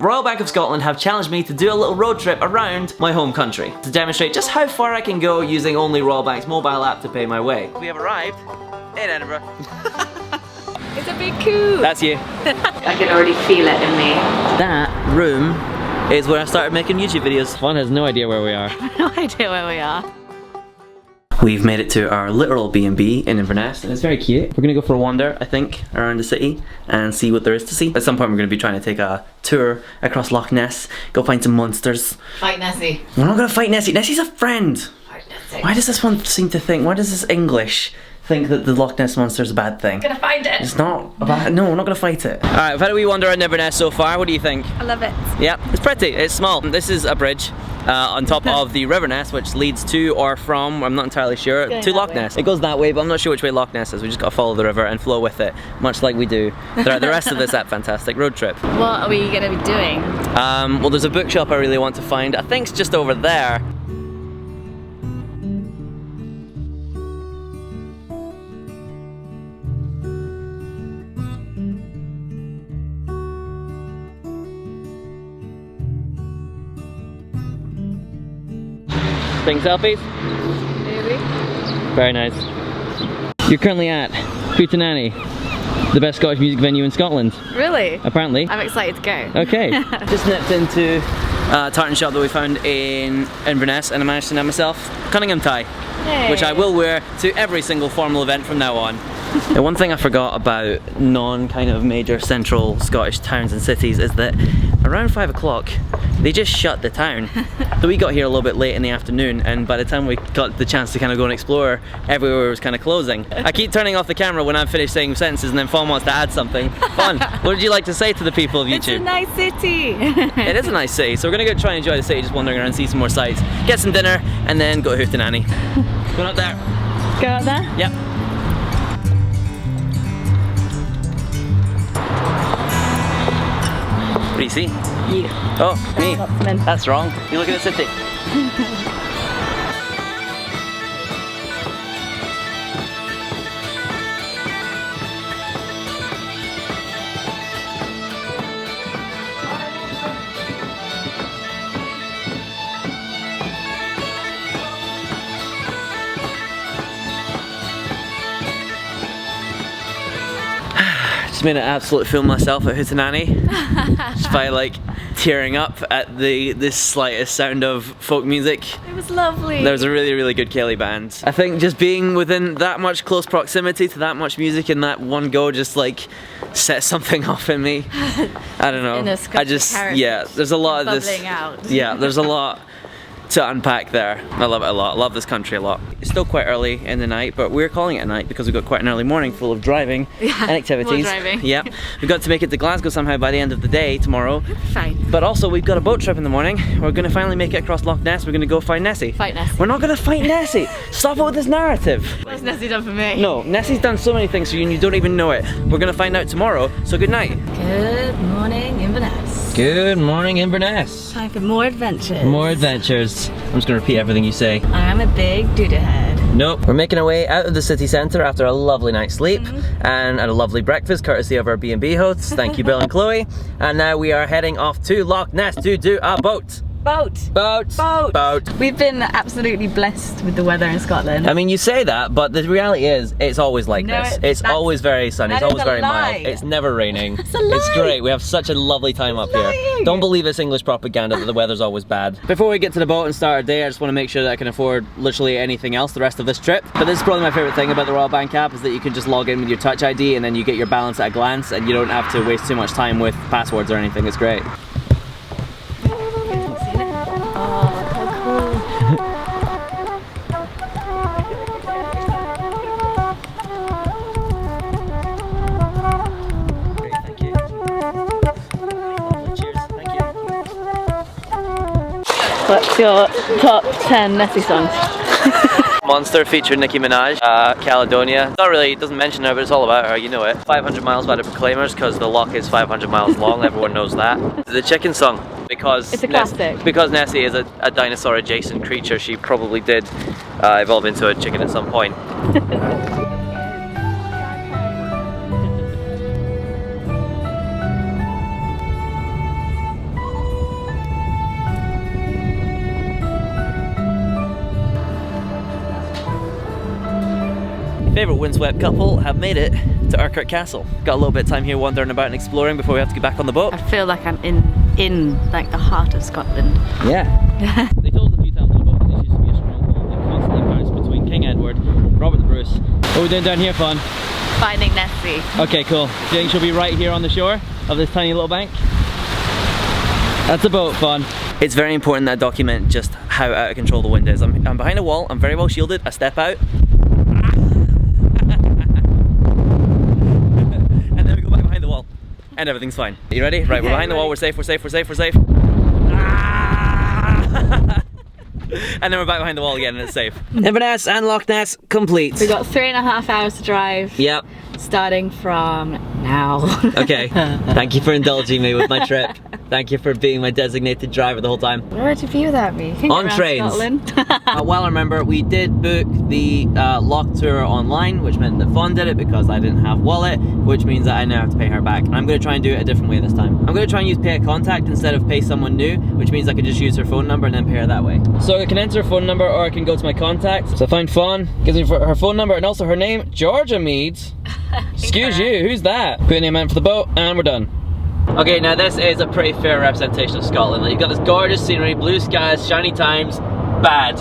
Royal Bank of Scotland have challenged me to do a little road trip around my home country to demonstrate just how far I can go using only Royal Bank's mobile app to pay my way. We have arrived in Edinburgh. It's a big coup. That's you. I can already feel it in me. That room is where I started making YouTube videos. Fawn has no idea where we are. No idea where we are. We've made it to our literal B&B in Inverness, and it's very cute. We're gonna go for a wander, I think, around the city and see what there is to see. At some point we're gonna be trying to take a tour across Loch Ness, go find some monsters. Fight Nessie. We're not gonna fight Nessie. Nessie's a friend. Fight Nessie. Why does this one seem to think, why does this English think that the Loch Ness monster's a bad thing? I'm gonna find it. It's not a bad, no, we're not gonna fight it. Alright, we've had a wee wander around Inverness so far. What do you think? I love it. Yeah, it's pretty, it's small. This is a bridge on top of the River Ness, which leads to or from, I'm not entirely sure, to Loch Ness. It goes that way, but I'm not sure which way Loch Ness is. We just gotta follow the river and flow with it, much like we do throughout the rest of this fantastic road trip. What are we gonna be doing? Well, there's a bookshop I really want to find. I think it's just over there. Taking selfies? Maybe. Very nice. You're currently at Hootenanny, the best Scottish music venue in Scotland. Really? Apparently. I'm excited to go. Okay. Just nipped into a tartan shop that we found in Inverness, and I managed to net myself a Cunningham tie, which I will wear to every single formal event from now on. And one thing I forgot about non-kind of major central Scottish towns and cities is that around 5 o'clock they just shut the town. So we got here a little bit late in the afternoon, and by the time we got the chance to kind of go and explore, everywhere was kind of closing. I keep turning off the camera when I'm finished saying sentences, and then Fawn wants to add something. Fawn, what would you like to say to the people of YouTube? It's a nice city. It is a nice city, so we're gonna go try and enjoy the city, just wandering around, see some more sights, get some dinner, and then go to Hootenanny. Going up there. Go up there? Yep. What do you see? You. Oh, me. Scotsman. That's wrong. You look at the city. Just made an absolute fool of myself at Hootenanny. Just by like tearing up at the slightest sound of folk music. It was lovely. There was a really good Kelly band. I think just being within that much close proximity to that much music in that one go just like set something off in me. I don't know. I just, yeah, there's a lot of this. Out. Yeah, there's a lot to unpack there. I love it a lot. I love this country a lot. It's still quite early in the night, but we're calling it a night because we've got quite an early morning full of driving and activities. Driving. Yep. We've got to make it to Glasgow somehow by the end of the day tomorrow. Fine. But also we've got a boat trip in the morning. We're going to finally make it across Loch Ness. We're going to go find Nessie. Fight Nessie. We're not going to fight Nessie. Stop it with this narrative. What's Nessie done for me? No, Nessie's done so many things for you and you don't even know it. We're going to find out tomorrow, so good night. Good morning, Inverness. Good morning, Inverness. Time for more adventures. More adventures. I'm just going to repeat everything you say. I'm a big duda head. Nope. We're making our way out of the city centre after a lovely night's sleep and at a lovely breakfast courtesy of our B&B hosts. Thank you, Bill and Chloe. And now we are heading off to Loch Ness to do a boat. Boat. Boat. Boat. Boat. We've been absolutely blessed with the weather in Scotland. I mean, you say that, but the reality is, it's always like No, this. It's always very sunny. It's that is always a very lie. mild. It's never raining. That's a lie. It's great. We have such a lovely time up here. lying. Don't believe it's English propaganda that the weather's always bad. Before we get to the boat and start our day, I just want to make sure that I can afford literally anything else the rest of this trip. But this is probably my favourite thing about the Royal Bank app, is that you can just log in with your Touch ID and then you get your balance at a glance and you don't have to waste too much time with passwords or anything. It's great. What's your top 10 Nessie songs? Monster featured Nicki Minaj, Caledonia. Not really, it doesn't mention her, but it's all about her, you know it. 500 miles by the Proclaimers, because the Loch is 500 miles long, everyone knows that. The chicken song, because it's a classic. Because Nessie is a dinosaur adjacent creature, she probably did evolve into a chicken at some point. favourite windswept couple have made it to URQUHART Castle. Got a little bit of time here wandering about and exploring before we have to get back on the boat. I feel like I'm in like the heart of Scotland. Yeah. They told us a few times on the boat that this used to be a stronghold that constantly bounced between King Edward, Robert the Bruce. What are we doing down here, Fawn? Finding Nessie. Okay, cool. Do you think she'll be right here on the shore of this tiny little bank? That's a boat, Fawn. It's very important that I document just how out of control the wind is. I'm behind a wall, I'm very well shielded, I step out. And then we go back behind the wall. And everything's fine. Are you ready? Right, we're behind the wall, we're safe, we're safe, we're safe, we're safe. And then we're back behind the wall again and it's safe. Inverness and Loch Ness complete. We got 3.5 hours to drive. Yep. Starting from now. Okay. Thank you for indulging me with my trip. Thank you for being my designated driver the whole time. Where would you be without me? On trains. Well, I remember we did book the Loch tour online, which meant that Fawn did it because I didn't have wallet, which means that I now have to pay her back. And I'm going to try and do it a different way this time. I'm going to try and use pay at contact instead of pay someone new, which means I can just use her phone number and then pay her that way. So I can enter her phone number or I can go to my contacts. So I find Fawn, gives me her phone number and also her name, Georgia Meads. Excuse you, who's that? Put in the amount for the boat and we're done. Okay, now this is a pretty fair representation of Scotland. Like, you've got this gorgeous scenery, blue skies, shiny times, bad.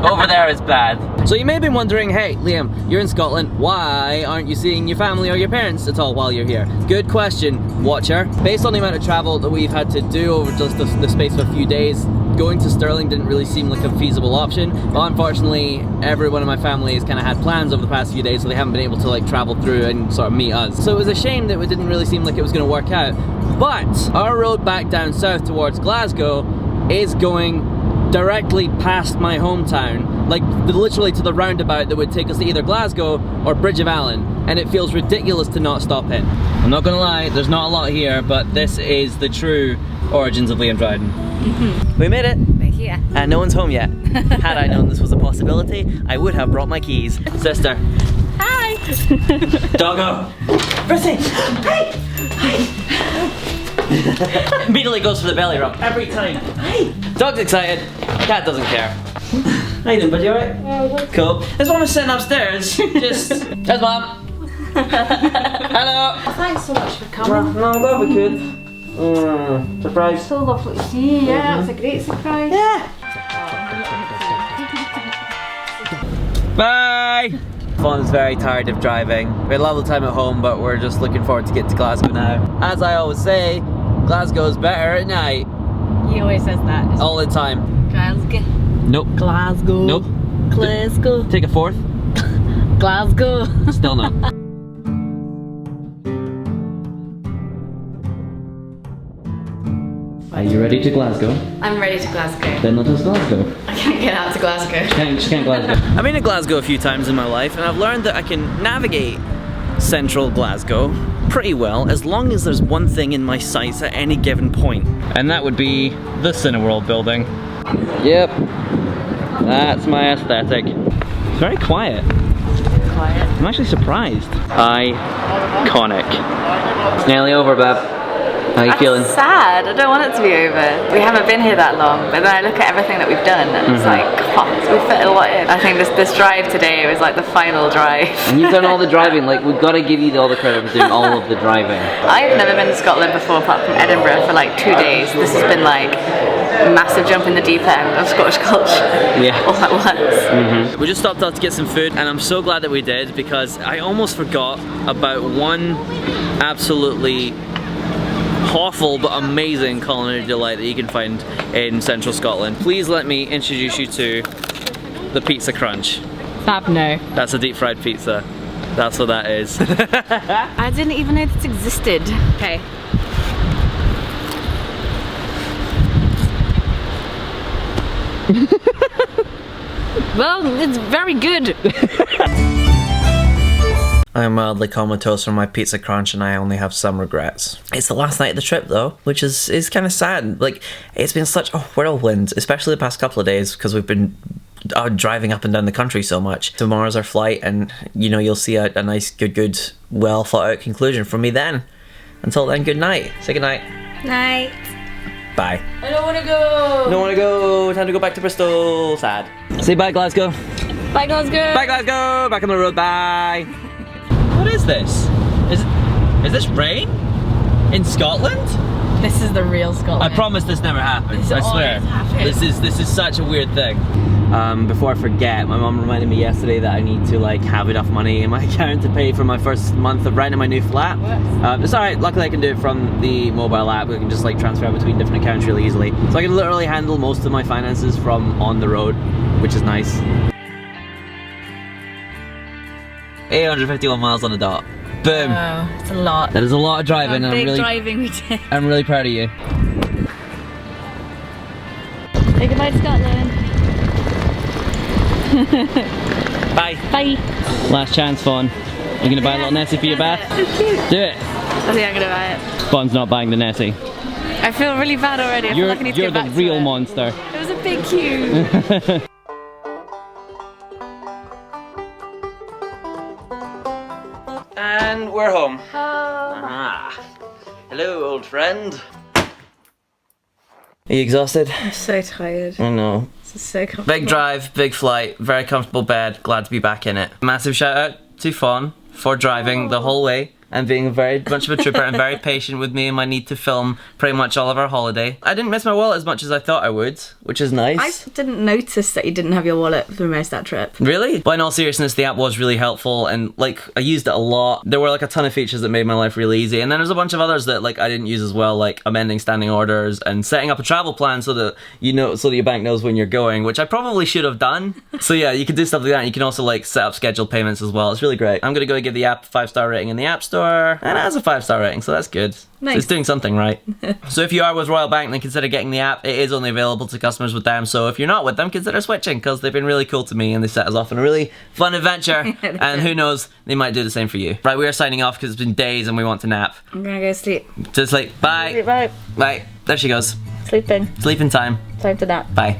Over there is bad. So you may be wondering, hey Liam, you're in Scotland, why aren't you seeing your family or your parents at all while you're here? Good question, watcher. Based on the amount of travel that we've had to do over just the space of a few days, going to Stirling didn't really seem like a feasible option. But unfortunately, everyone in my family has kind of had plans over the past few days, so they haven't been able to like travel through and sort of meet us. So it was a shame that it didn't really seem like it was going to work out. But our road back down south towards Glasgow is going directly past my hometown, like literally to the roundabout that would take us to either Glasgow or Bridge of Allen, and it feels ridiculous to not stop in. I'm not gonna lie, there's not a lot here, but this is the true origins of Liam Dryden. We made it! We're here. And no one's home yet. Had I known this was a possibility, I would have brought my keys. Sister. Hi! Doggo! Prissy! Hey! Hey! Immediately goes for the belly rub every time. Hey! Dog's excited. Cat doesn't care. How you doing, buddy? Alright? Yeah, cool. This one was sitting upstairs. Just. There's Mom. Hello. Thanks so much for coming. No, I'm glad we could. Surprise. So lovely to see you. Yeah, it was a great surprise. Yeah. Bye. Fawn's very tired of driving. We had a lovely time at home, but we're just looking forward to get to Glasgow now. As I always say, Glasgow's better at night. He always says that. All the time. Glasgow. Nope. Glasgow. Nope. Glasgow. Take a fourth. Glasgow. Still no. Are you ready to Glasgow? I'm ready to Glasgow. Then let us Glasgow. I can't get out to Glasgow. She can't Glasgow. I've been to Glasgow a few times in my life, and I've learned that I can navigate central Glasgow pretty well as long as there's one thing in my sights at any given point. And that would be the Cineworld building. Yep. That's my aesthetic. It's very quiet. Quiet. I'm actually surprised. Iconic. It's nearly over, Bab. How you feeling? Sad. I don't want it to be over. We haven't been here that long, but then I look at everything that we've done and it's like, God, we fit a lot in. I think this drive today was like the final drive. And you've done all the driving. Like, we've got to give you all the credit for doing all of the driving. I've never been to Scotland before apart from Edinburgh for like 2 days. This has been like a massive jump in the deep end of Scottish culture. Yeah. All at once. We just stopped out to get some food and I'm so glad that we did because I almost forgot about one absolutely awful but amazing culinary delight that you can find in central Scotland. Please let me introduce you to the pizza crunch. Fab, no. That's a deep fried pizza. That's what that is. I didn't even know this existed. Okay. Well, it's very good. I'm mildly comatose from my pizza crunch and I only have some regrets. It's the last night of the trip though, which is kind of sad. Like, it's been such a whirlwind, especially the past couple of days because we've been driving up and down the country so much. Tomorrow's our flight and, you know, you'll see a nice, good, well thought out conclusion from me then. Until then, good night. Say good night. Night. Bye. I don't want to go. Don't want to go. Time to go back to Bristol. Sad. Say bye, Glasgow. Bye Glasgow. Bye Glasgow. Back on the road. Bye. What is this? Is this rain in Scotland? This is the real Scotland. I promise this never happens. This I swear. always happens. This is such a weird thing. Before I forget, my mum reminded me yesterday that I need to like have enough money in my account to pay for my first month of rent in my new flat. It's alright, luckily I can do it from the mobile app. We can just like transfer between different accounts really easily. So I can literally handle most of my finances from on the road, which is nice. 851 miles on the dot. Boom. Oh, it's a lot. That is a lot of driving. Big driving we did. I'm really proud of you. Say goodbye to Scotland. Bye. Bye. Last chance, Fawn. You're gonna buy a little Nessie for your bath? So cute. Do it. I think I'm gonna buy it. Fawn's not buying the Nessie. I feel really bad already. I feel like I need to You're get the back real to it. monster. It was a big queue. And we're home. Oh. Ah. Hello, old friend. Are you exhausted? I'm so tired. I know. This is so comfortable. Big drive, big flight, very comfortable bed. Glad to be back in it. Massive shout out to Fawn for driving the whole way and being very much of a trooper and very patient with me and my need to film pretty much all of our holiday. I didn't miss my wallet as much as I thought I would, which is nice. I didn't notice that you didn't have your wallet for most of that trip. Really? But in all seriousness, the app was really helpful and like I used it a lot. There were like a ton of features that made my life really easy, and then there's a bunch of others that like I didn't use as well, like amending standing orders and setting up a travel plan so that you know, so that your bank knows when you're going, which I probably should have done. So yeah, you can do stuff like that, and you can also like set up scheduled payments as well. It's really great. I'm gonna go give the app a 5-star rating in the App Store, and it has a 5-star rating, so that's good. Nice. So it's doing something right. So if you are with Royal Bank, then consider getting the app. It is only available to customers with them, so if you're not with them, consider switching, because they've been really cool to me and they set us off on a really fun adventure. And who knows, they might do the same for you. Right, we are signing off because it's been days and we want to nap. I'm gonna go sleep. To sleep. Bye. Bye. Bye. There she goes. Sleeping. Sleeping time. Time to nap. Bye.